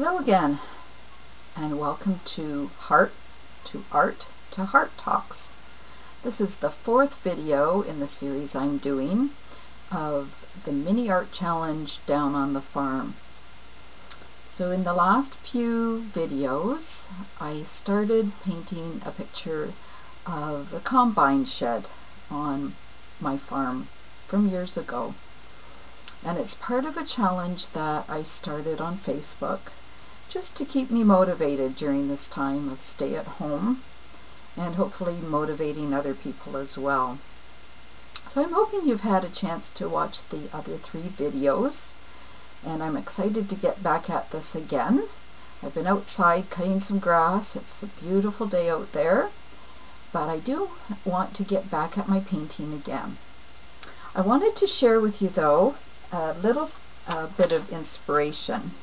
Hello again, and welcome to Heart to Art to Heart Talks. This is the fourth video in the series I'm doing of the mini art challenge down on the farm. So in the last few videos I started painting a picture of the combine shed on my farm from years ago. And it's part of a challenge that I started on Facebook just to keep me motivated during this time of stay at home and hopefully motivating other people as well. So I'm hoping you've had a chance to watch the other three videos, and I'm excited to get back at this again. I've been outside cutting some grass. It's a beautiful day out there, but I do want to get back at my painting again. I wanted to share with you though a little bit of inspiration,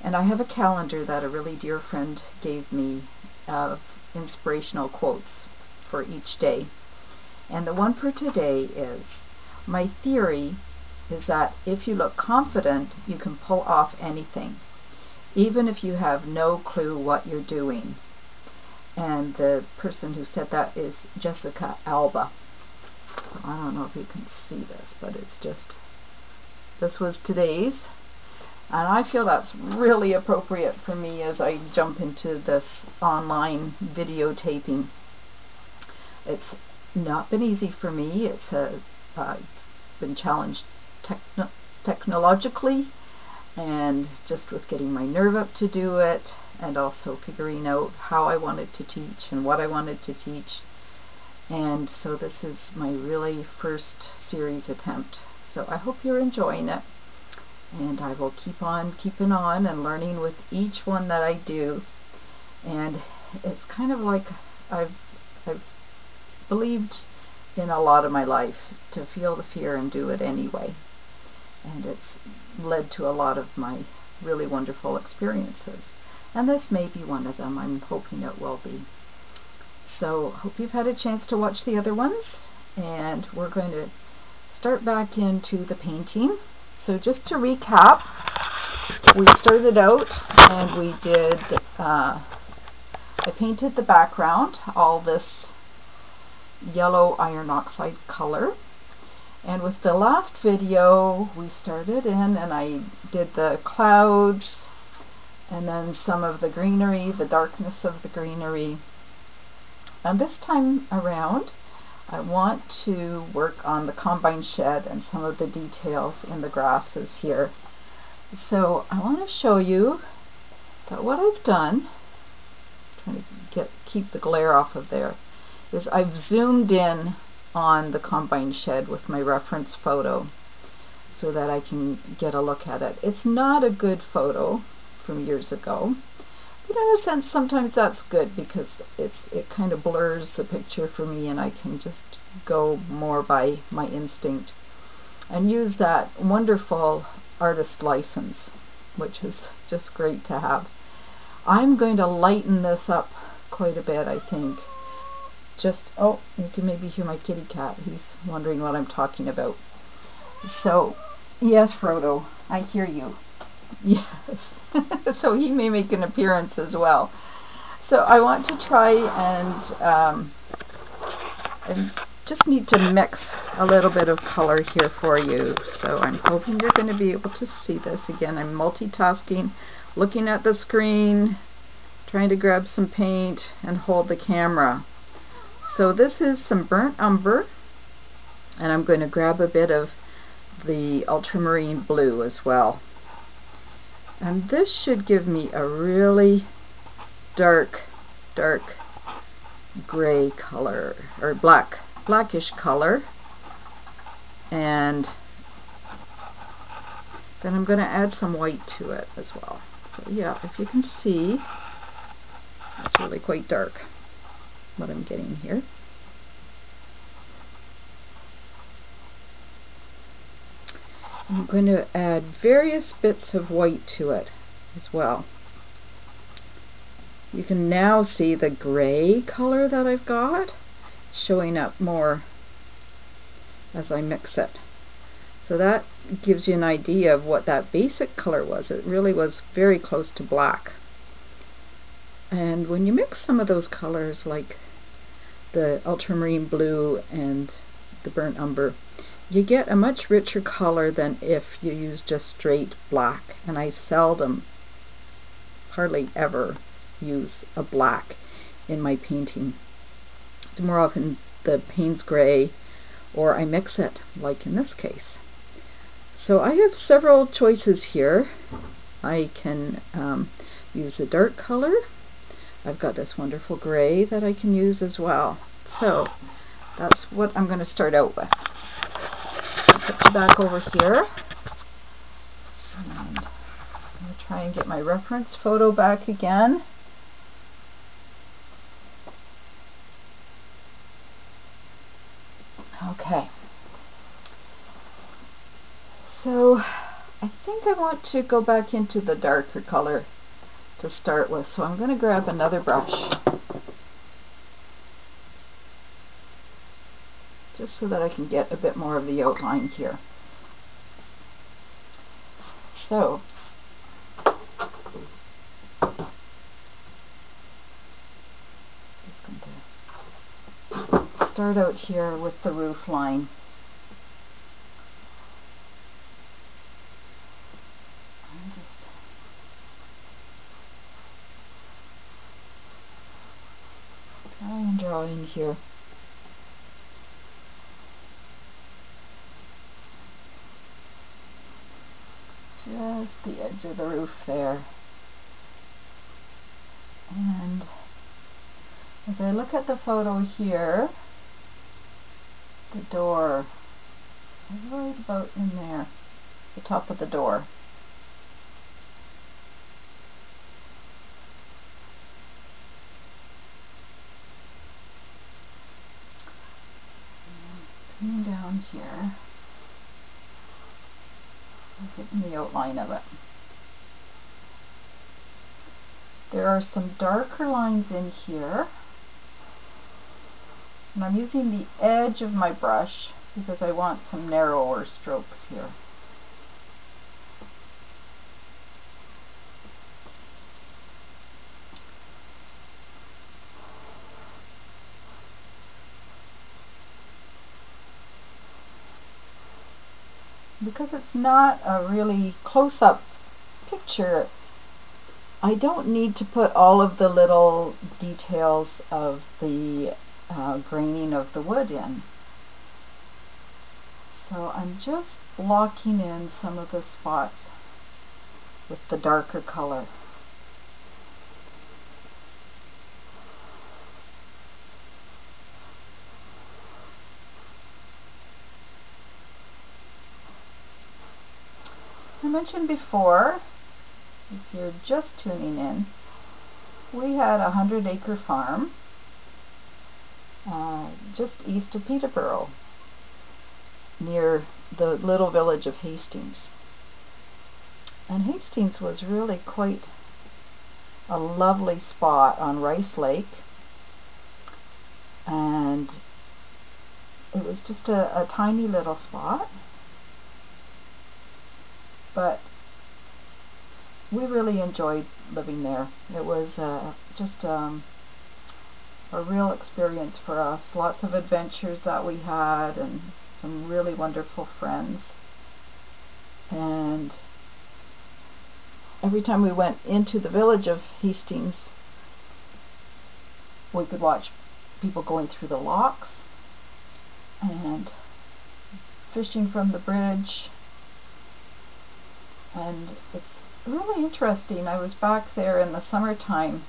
and I have a calendar that a really dear friend gave me of inspirational quotes for each day, and the one for today is, "My theory is that if you look confident you can pull off anything, even if you have no clue what you're doing." And the person who said that is Jessica Alba. So I don't know if you can see this, but it's just, this was today's, and I feel that's really appropriate for me as I jump into this online videotaping. It's not been easy for me. It's been challenged technologically, and just with getting my nerve up to do it, and also figuring out how I wanted to teach and what I wanted to teach. And so this is my really first series attempt. So I hope you're enjoying it, and I will keep on keeping on and learning with each one that I do. And it's kind of like I've believed in a lot of my life to feel the fear and do it anyway, and it's led to a lot of my really wonderful experiences, and this may be one of them. I'm hoping it will be. So hope you've had a chance to watch the other ones, and we're going to start back into the painting. So just to recap, we started out and we did, I painted the background, all this yellow iron oxide color. And with the last video we started in and I did the clouds and then some of the greenery, the darkness of the greenery. And this time around I want to work on the combine shed and some of the details in the grasses here. So I want to show you that what I've done, trying to keep the glare off of there, is I've zoomed in on the combine shed with my reference photo so that I can get a look at it. It's not a good photo from years ago, but in a sense sometimes that's good because it kind of blurs the picture for me, and I can just go more by my instinct and use that wonderful artist license, which is just great to have. I'm going to lighten this up quite a bit, I think. Just, oh, you can maybe hear my kitty cat. He's wondering what I'm talking about. So, yes, Frodo, I hear you. Yes. So he may make an appearance as well. So I want to try and I just need to mix a little bit of color here for you. So I'm hoping you're going to be able to see this. Again, I'm multitasking, looking at the screen, trying to grab some paint and hold the camera. So this is some burnt umber, and I'm going to grab a bit of the ultramarine blue as well. And this should give me a really dark gray color, or blackish color. And then I'm going to add some white to it as well. So yeah, if you can see, it's really quite dark what I'm getting here. I'm going to add various bits of white to it as well. You can now see the gray color that I've got. It's showing up more as I mix it. So that gives you an idea of what that basic color was. It really was very close to black. And when you mix some of those colors, like the ultramarine blue and the burnt umber, you get a much richer color than if you use just straight black. And I seldom, hardly ever, use a black in my painting. It's more often the Payne's Gray, or I mix it, like in this case. So I have several choices here. I can use a dark color. I've got this wonderful gray that I can use as well. So that's what I'm going to start out with. I'll put you back over here. And I'm going to try and get my reference photo back again. Okay. So I think I want to go back into the darker color to start with. So I'm going to grab another brush, just so that I can get a bit more of the outline here. So just going to start out here with the roof line. I'm just try and draw in here. Just the edge of the roof there. And as I look at the photo here, the door, right about in there, the top of the door. Coming down here, getting the outline of it. There are some darker lines in here, and I'm using the edge of my brush because I want some narrower strokes here. Because it's not a really close-up picture, I don't need to put all of the little details of the graining of the wood in. So I'm just blocking in some of the spots with the darker color. I mentioned before, if you're just tuning in, we had a 100-acre farm just east of Peterborough, near the little village of Hastings. And Hastings was really quite a lovely spot on Rice Lake, and it was just a tiny little spot, but we really enjoyed living there. It was just a real experience for us. Lots of adventures that we had, and some really wonderful friends. And every time we went into the village of Hastings, we could watch people going through the locks and fishing from the bridge. And it's really interesting. I was back there in the summertime,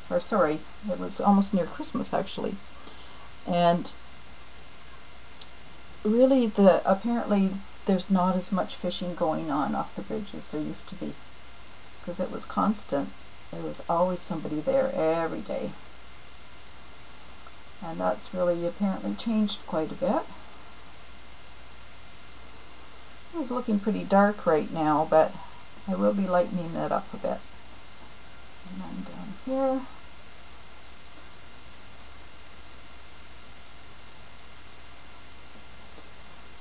or sorry, it was almost near Christmas actually, and really apparently there's not as much fishing going on off the bridge as there used to be, because it was constant. There was always somebody there every day, and that's really apparently changed quite a bit. It's looking pretty dark right now, but I will be lightening it up a bit. And then down here,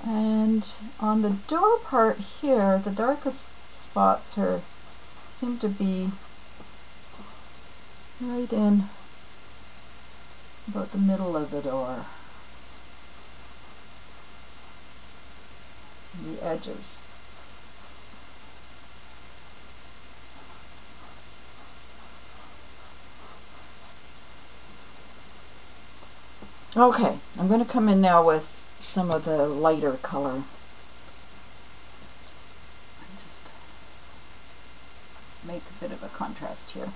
And on the door part here, the darkest spots seem to be right in about the middle of the door, the edges. Okay, I'm going to come in now with some of the lighter color. Just make a bit of a contrast here.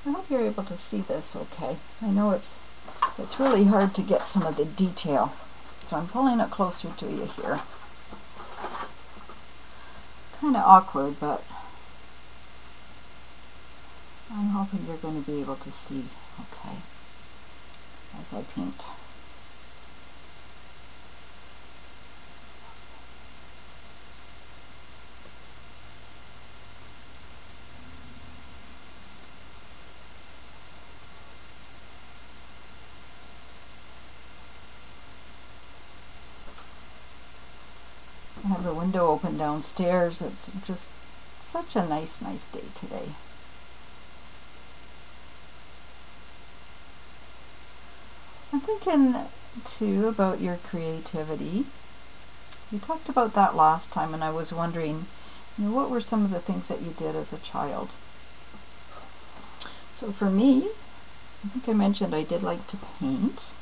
I hope you're able to see this okay. I know it's really hard to get some of the detail, so I'm pulling it closer to you here. Kind of awkward, but I'm hoping you're going to be able to see okay as I paint. I have the window open downstairs. It's just such a nice day today. I'm thinking too about your creativity. We talked about that last time, and I was wondering, what were some of the things that you did as a child? So for me, I think I mentioned I did like to paint.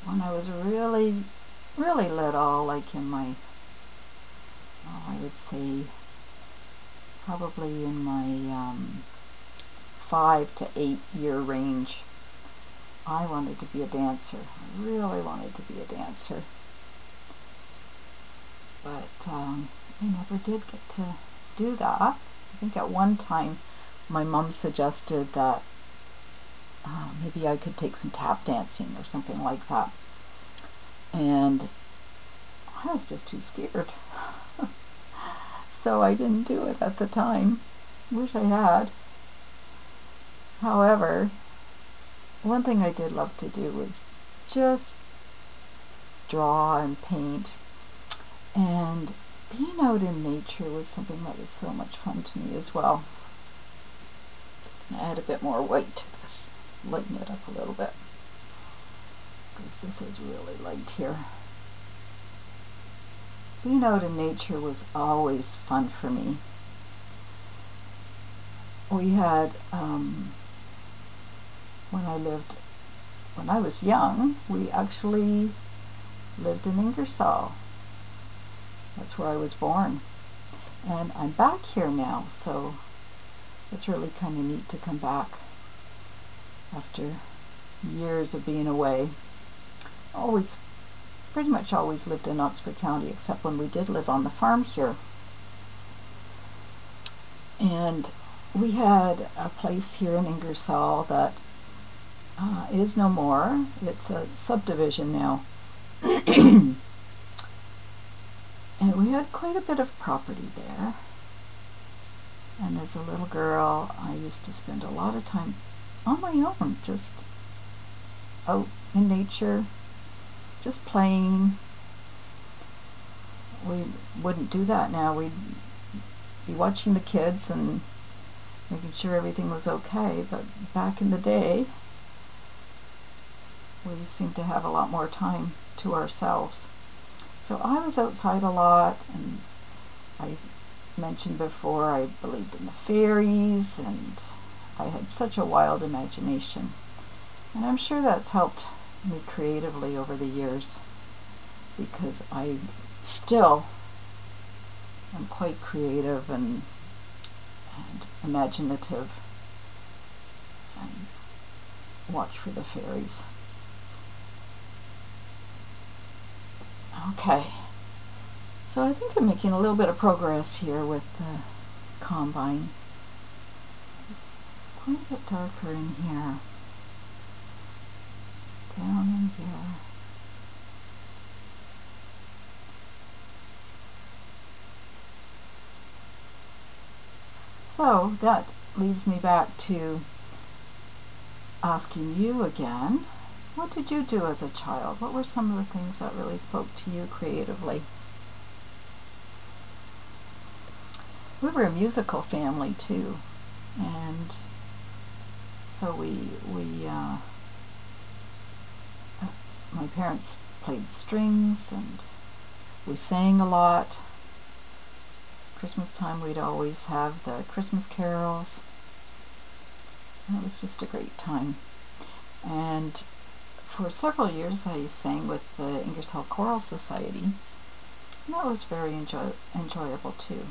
When I was really little, like in my, I would say probably in my 5 to 8 year range, I wanted to be a dancer. I really wanted to be a dancer. But I never did get to do that. I think at one time my mom suggested that maybe I could take some tap dancing or something like that. And I was just too scared. So I didn't do it at the time. Wish I had. However, one thing I did love to do was just draw and paint, and being out in nature was something that was so much fun to me as well. I'm going to add a bit more white to this, lighten it up a little bit, because this is really light here. Being out in nature was always fun for me. We had, when I was young, we actually lived in Ingersoll. That's where I was born. And I'm back here now, so it's really kind of neat to come back after years of being away. Pretty much always lived in Oxford County, except when we did live on the farm here. And we had a place here in Ingersoll that is no more. It's a subdivision now. And we had quite a bit of property there. And as a little girl, I used to spend a lot of time on my own, just out in nature, just playing. We wouldn't do that now. We'd be watching the kids and making sure everything was okay. But back in the day, we seemed to have a lot more time to ourselves. So I was outside a lot, and I mentioned before I believed in the fairies, and I had such a wild imagination. And I'm sure that's helped me creatively over the years, because I still am quite creative and imaginative, and watch for the fairies. Okay, so I think I'm making a little bit of progress here with the combine. It's quite a bit darker in here, down in here. So that leads me back to asking you again, What did you do as a child? What were some of the things that really spoke to you creatively? We were a musical family too, and so my parents played strings and we sang a lot. Christmas time we'd always have the Christmas carols, and it was just a great time. And for several years I sang with the Ingersoll Choral Society, and that was very enjoyable too.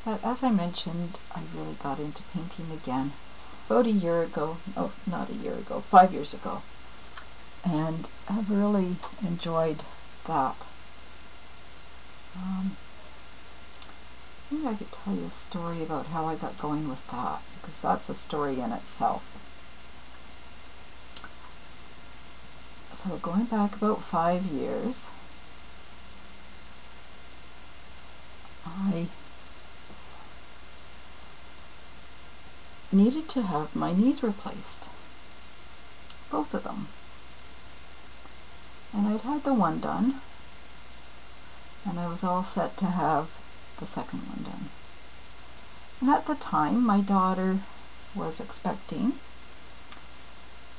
But as I mentioned, I really got into painting again about a year ago. Oh, not a year ago, 5 years ago. And I've really enjoyed that. Maybe I could tell you a story about how I got going with that, because that's a story in itself. So going back about 5 years, I needed to have my knees replaced, both of them. And I'd had the one done, and I was all set to have the second one done. And at the time, my daughter was expecting,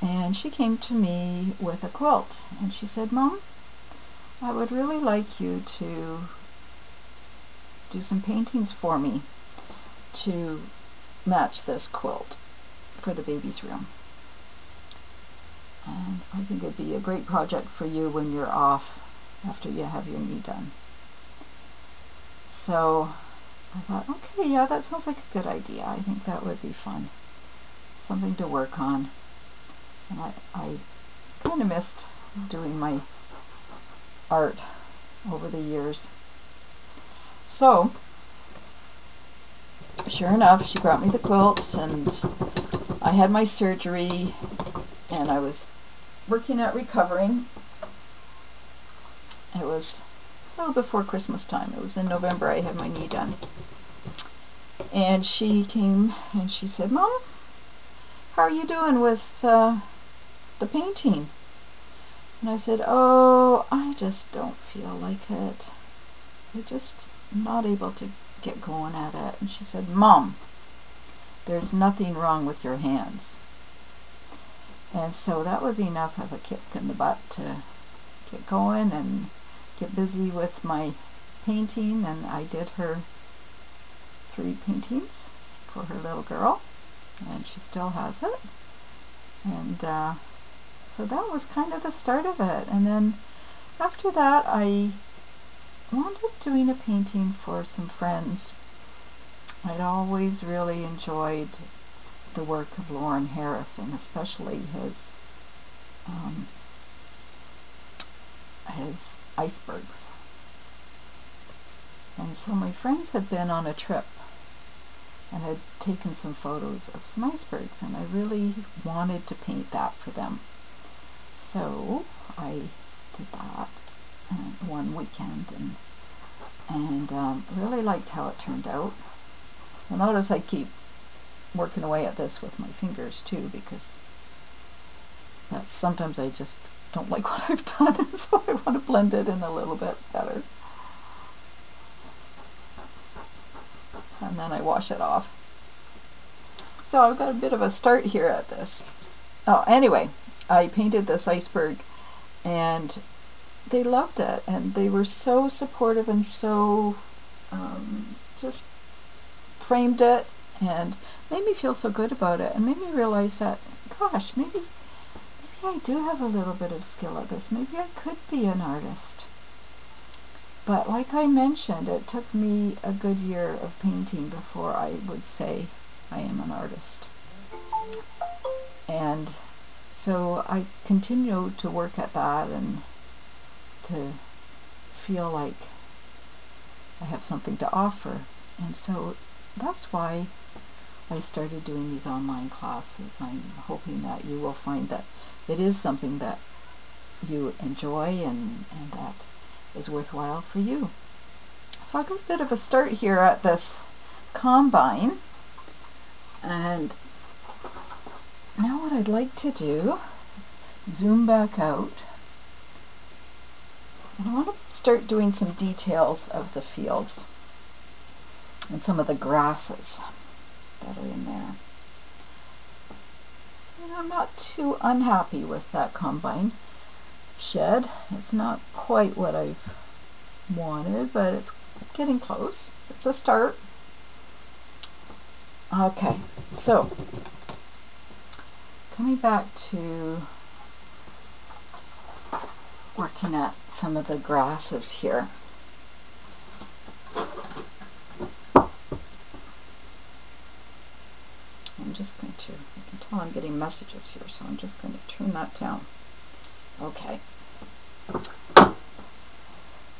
and she came to me with a quilt, and she said, "Mom, I would really like you to do some paintings for me to match this quilt for the baby's room. And I think it'd be a great project for you when you're off after you have your knee done." So I thought, okay, yeah, that sounds like a good idea. I think that would be fun. Something to work on. And I kind of missed doing my art over the years. So, sure enough, she brought me the quilt, and I had my surgery, and I was working at recovering. It was a little before Christmas time. It was in November I had my knee done. And she came and she said, "Mom, how are you doing with the painting?" And I said, "Oh, I just don't feel like it. I'm just not able to get going at it." And she said, "Mom, there's nothing wrong with your hands." And so that was enough of a kick in the butt to get going and get busy with my painting. And I did her 3 paintings for her little girl, and she still has it. And so that was kind of the start of it. And then after that I wound up doing a painting for some friends. I'd always really enjoyed the work of Lawren Harrison, especially his icebergs. And so my friends had been on a trip and had taken some photos of some icebergs, and I really wanted to paint that for them. So I did that one weekend, and really liked how it turned out. You'll notice I keep working away at this with my fingers too, because that's sometimes I just don't like what I've done, and so I want to blend it in a little bit better. And then I wash it off. So I've got a bit of a start here at this. Oh, anyway, I painted this iceberg, and they loved it, and they were so supportive and so just framed it and made me feel so good about it, and made me realize that, gosh, maybe I do have a little bit of skill at this. Maybe I could be an artist. But like I mentioned, it took me a good year of painting before I would say I am an artist. And so I continue to work at that and to feel like I have something to offer. And so that's why I started doing these online classes. I'm hoping that you will find that it is something that you enjoy and that is worthwhile for you. So I got a bit of a start here at this combine, and now what I'd like to do is zoom back out. And I want to start doing some details of the fields and some of the grasses that are in there. And I'm not too unhappy with that combine shed. It's not quite what I've wanted, but it's getting close. It's a start. Okay, so coming back to working at some of the grasses here. I'm just going to, I can tell I'm getting messages here, so I'm just going to turn that down. Okay.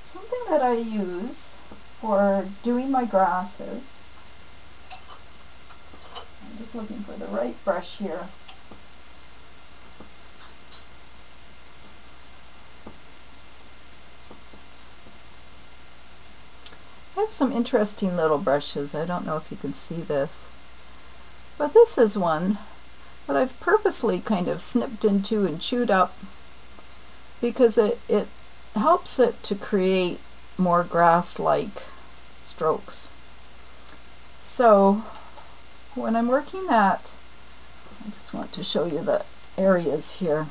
Something that I use for doing my grasses, I'm just looking for the right brush here. I have some interesting little brushes. I don't know if you can see this, but this is one that I've purposely kind of snipped into and chewed up because it helps it to create more grass-like strokes. So when I'm working at, I just want to show you the areas here.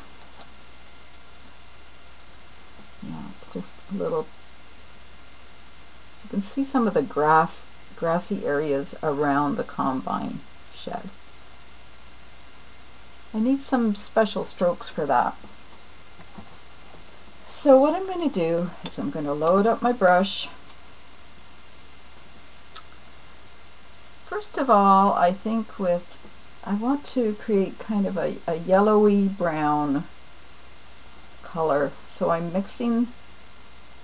Yeah, it's just a little, you can see some of the grassy areas around the combine shed. I need some special strokes for that. So what I'm going to do is I'm going to load up my brush. First of all, I think I want to create kind of a yellowy brown color. So I'm mixing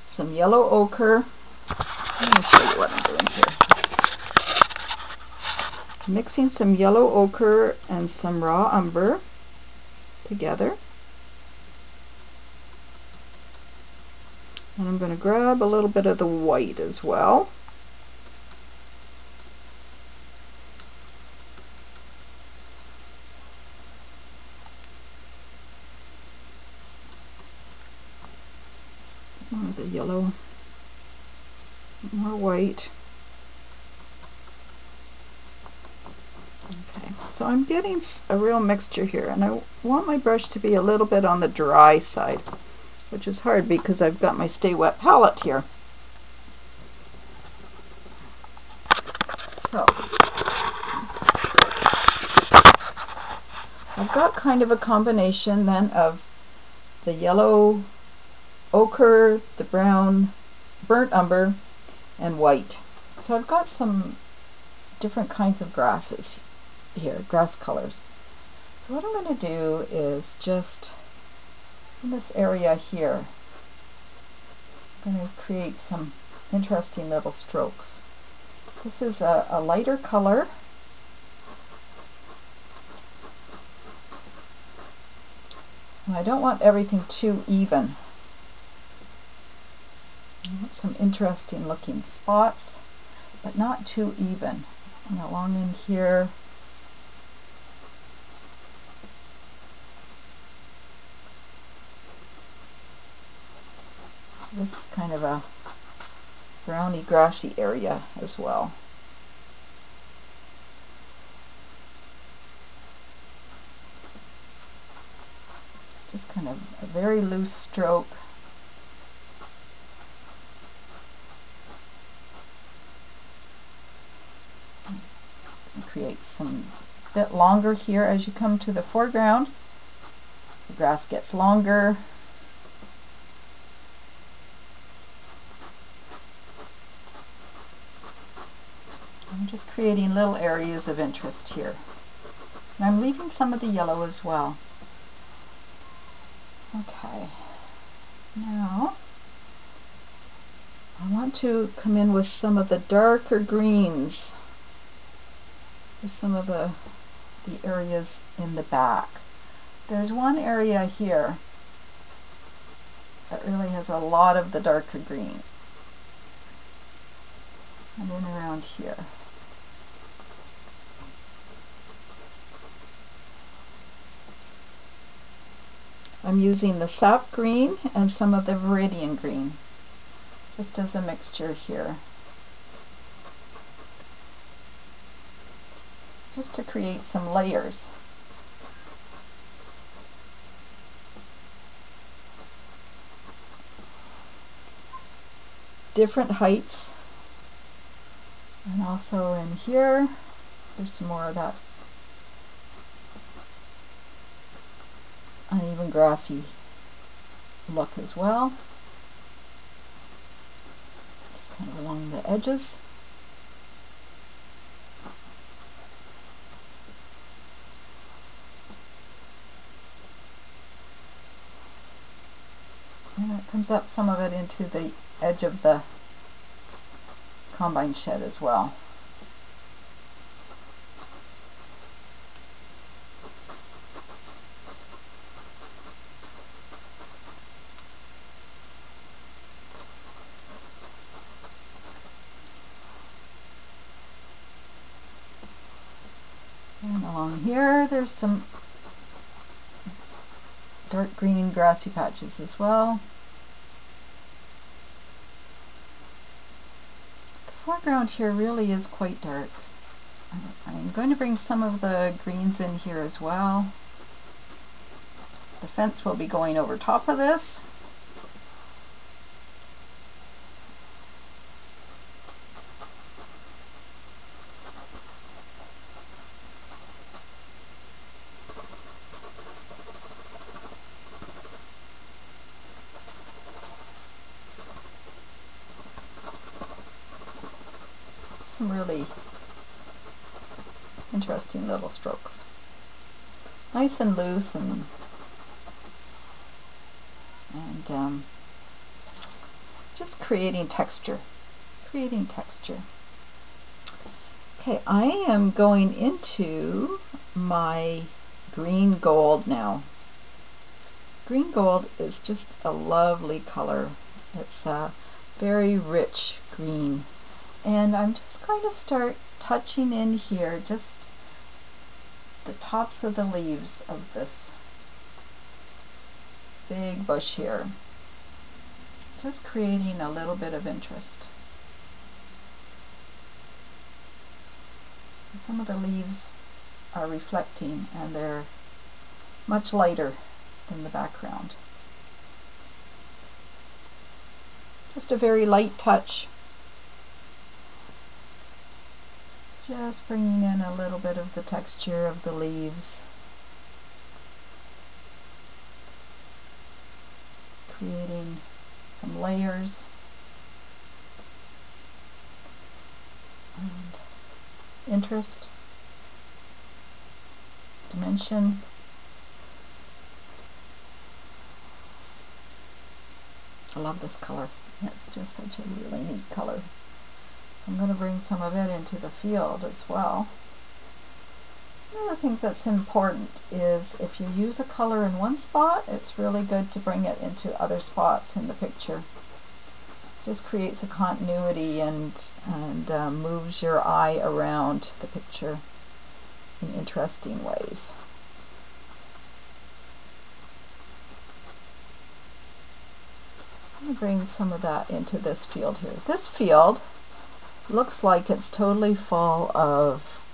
some yellow ochre. Let me show you what I'm doing here. Mixing some yellow ochre and some raw umber together. And I'm going to grab a little bit of the white as well. More of the yellow, more white. Okay, so I'm getting a real mixture here, and I want my brush to be a little bit on the dry side, which is hard because I've got my Stay Wet palette here. So I've got kind of a combination then of the yellow ochre, the brown burnt umber, and white. So I've got some different kinds of grasses here, grass colors. So what I'm going to do is just in this area here, I'm going to create some interesting little strokes. This is a lighter color. And I don't want everything too even. I want some interesting looking spots, but not too even. And along in here, this is kind of a browny grassy area as well. It's just kind of a very loose stroke. Create some bit longer here as you come to the foreground. The grass gets longer. I'm just creating little areas of interest here. And I'm leaving some of the yellow as well. Okay, now I want to come in with some of the darker greens for some of the areas in the back. There's one area here that really has a lot of the darker green. And then around here. I'm using the sap green and some of the Viridian green, just as a mixture here, just to create some layers. Different heights, and also in here there's some more of that uneven grassy look as well, just kind of along the edges. And it comes up some of it into the edge of the combine shed as well. And along here there's some dark green grassy patches as well. The foreground here really is quite dark. I'm going to bring some of the greens in here as well. The fence will be going over top of this. Some really interesting little strokes. Nice and loose and just creating texture. Okay, I am going into my green gold now. Green gold is just a lovely color. It's a very rich green. And I'm just going to start touching in here just the tops of the leaves of this big bush here. Just creating a little bit of interest. Some of the leaves are reflecting and they're much lighter than the background. Just a very light touch. Just bringing in a little bit of the texture of the leaves. Creating some layers. And interest. Dimension. I love this color. It's just such a really neat color. I'm going to bring some of it into the field as well. One of the things that's important is if you use a color in one spot, it's really good to bring it into other spots in the picture. It just creates a continuity and moves your eye around the picture in interesting ways. I'm going to bring some of that into this field here. This field looks like it's totally full of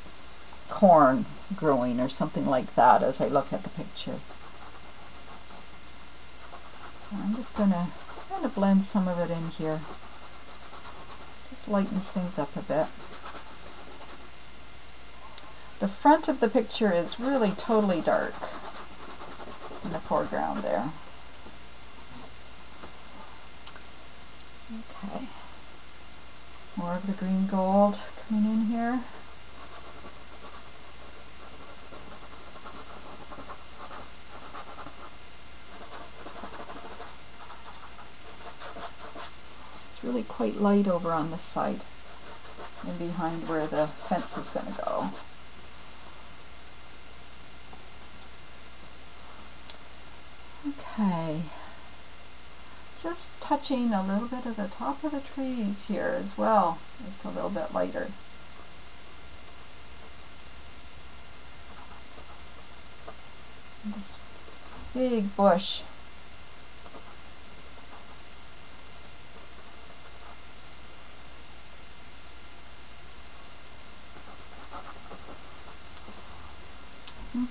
corn growing or something like that as I look at the picture. I'm just going to kind of blend some of it in here. Just lightens things up a bit. The front of the picture is really totally dark in the foreground there. Okay. More of the green gold coming in here. It's really quite light over on this side and behind where the fence is going to go. Okay. Just touching a little bit of the top of the trees here as well. It's a little bit lighter. Just big bush.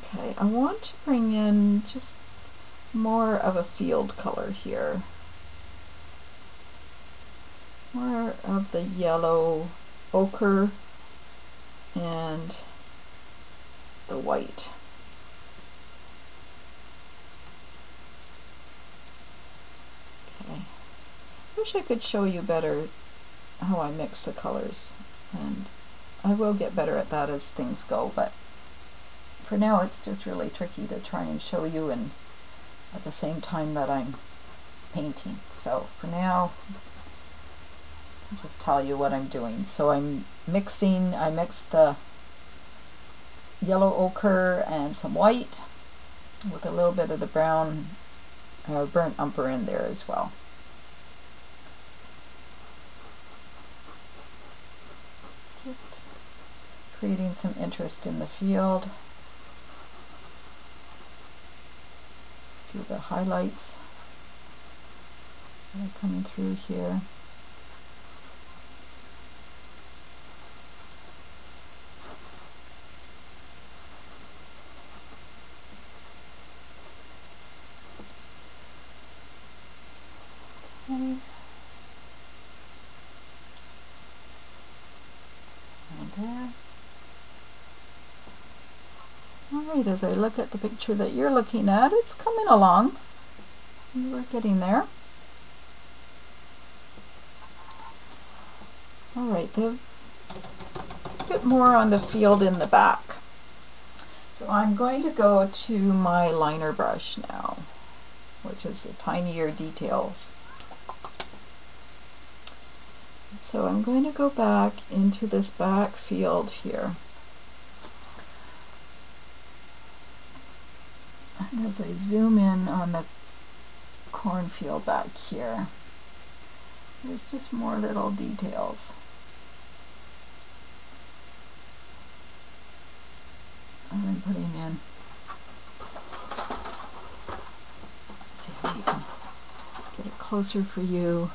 Okay, I want to bring in just more of a field color here. More of the yellow ochre and the white. Okay. Wish I could show you better how I mix the colors, and I will get better at that as things go, but for now it's just really tricky to try and show you and at the same time that I'm painting. So for now, I'll just tell you what I'm doing. So I mixed the yellow ochre and some white with a little bit of the brown burnt umber in there as well. Just creating some interest in the field. A few of the highlights that are coming through here. Okay. And there. Alright, as I look at the picture that you're looking at, it's coming along. We're getting there. Alright, a bit more on the field in the back. So I'm going to go to my liner brush now, which is the tinier details. So I'm going to go back into this back field here. And as I zoom in on the cornfield back here, there's just more little details. I'm putting in. Let's see how you can get it closer for you.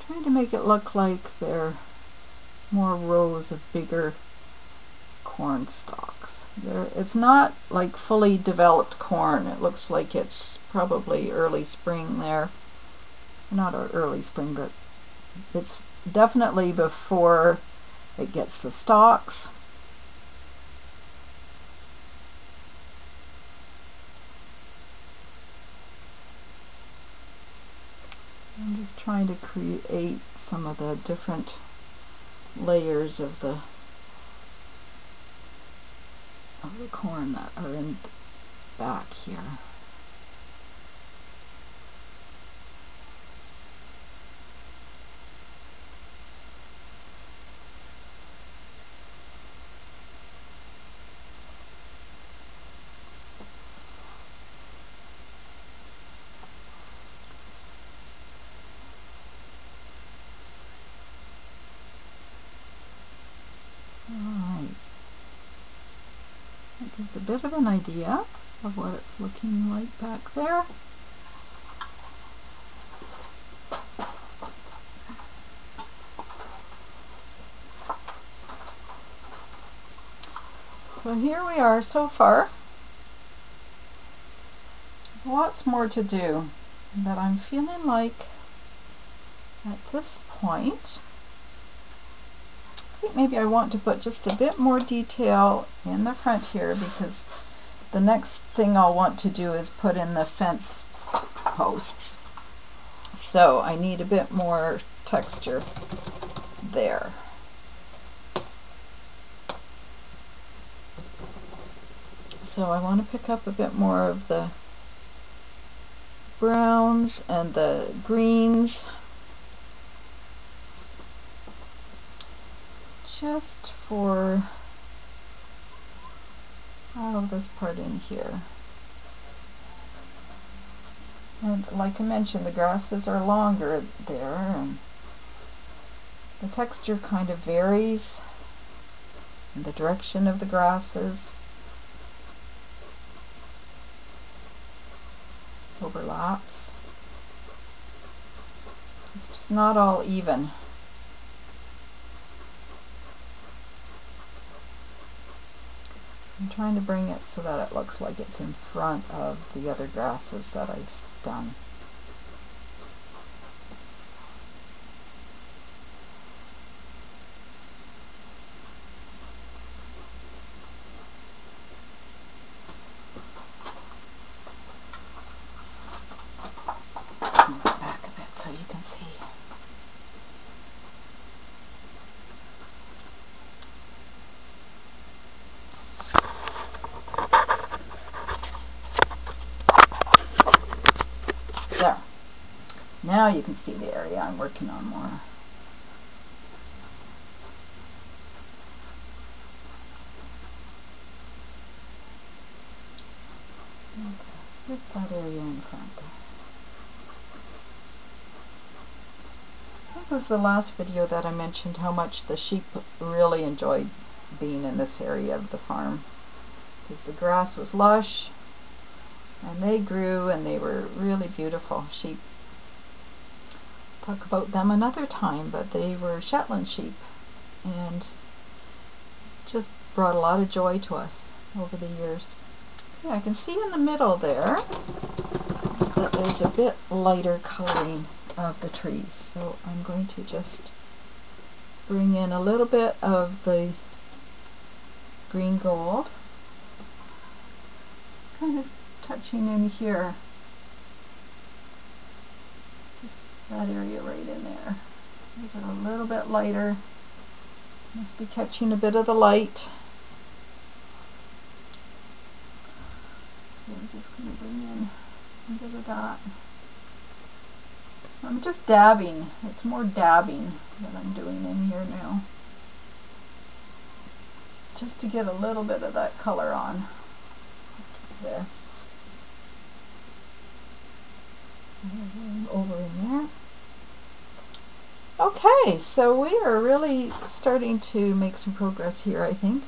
Trying to make it look like they're more rows of bigger corn stalks. It's not like fully developed corn. It looks like it's probably early spring there. Not early spring, but it's definitely before it gets the stalks. I'm just trying to create some of the different layers of the corn that are in the back here. Alright. That gives a bit of an idea of what it's looking like back there. So here we are so far. Lots more to do, but I'm feeling like at this point, I think maybe I want to put just a bit more detail in the front here, because the next thing I'll want to do is put in the fence posts. So I need a bit more texture there. So I want to pick up a bit more of the browns and the greens, just for all of this part in here. And like I mentioned, the grasses are longer there, and the texture kind of varies. and the direction of the grasses overlaps. It's just not all even. I'm trying to bring it so that it looks like it's in front of the other grasses that I've done. Back a bit so you can see. There. Now you can see the area I'm working on more. Okay, here's that area in front. I think it was the last video that I mentioned how much the sheep really enjoyed being in this area of the farm, because the grass was lush and they grew and they were really beautiful sheep. Talk about them another time, but they were Shetland sheep and just brought a lot of joy to us over the years. Yeah, I can see in the middle there that there's a bit lighter coloring of the trees, so I'm going to just bring in a little bit of the green gold. It's kind of touching in here. Just that area right in there. Is it a little bit lighter? Must be catching a bit of the light. So I'm just going to bring in a bit of that. I'm just dabbing. It's more dabbing that I'm doing in here now, just to get a little bit of that color on there. Over in there. Okay, so we are really starting to make some progress here, I think,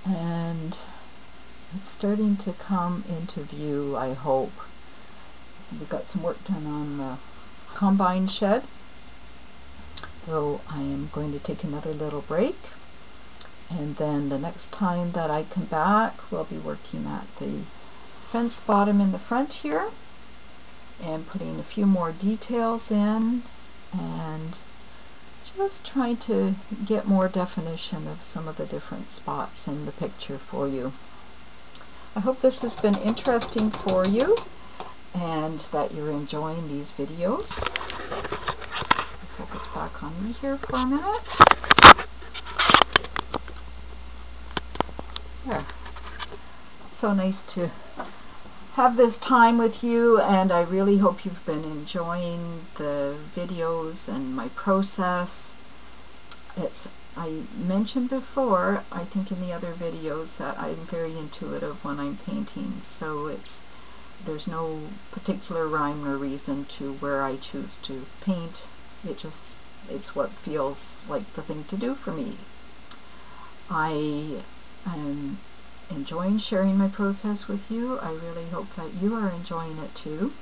and it's starting to come into view, I hope. We've got some work done on the combine shed, so I am going to take another little break, and then the next time that I come back we'll be working at the fence bottom in the front here and putting a few more details in and just trying to get more definition of some of the different spots in the picture for you. I hope this has been interesting for you and that you're enjoying these videos. I'll focus back on me here for a minute. There. So nice to have this time with you, and I really hope you've been enjoying the videos and my process. I mentioned before, I think in the other videos, that I'm very intuitive when I'm painting, so there's no particular rhyme or reason to where I choose to paint. It's what feels like the thing to do for me. I am enjoying sharing my process with you. I really hope that you are enjoying it too.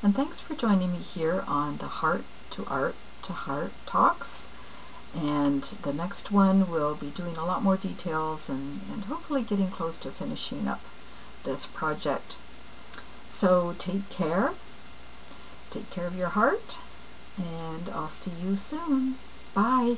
And thanks for joining me here on the Heart to Art to Heart Talks. And the next one will be doing a lot more details and hopefully getting close to finishing up this project. So take care of your heart, and I'll see you soon. Bye.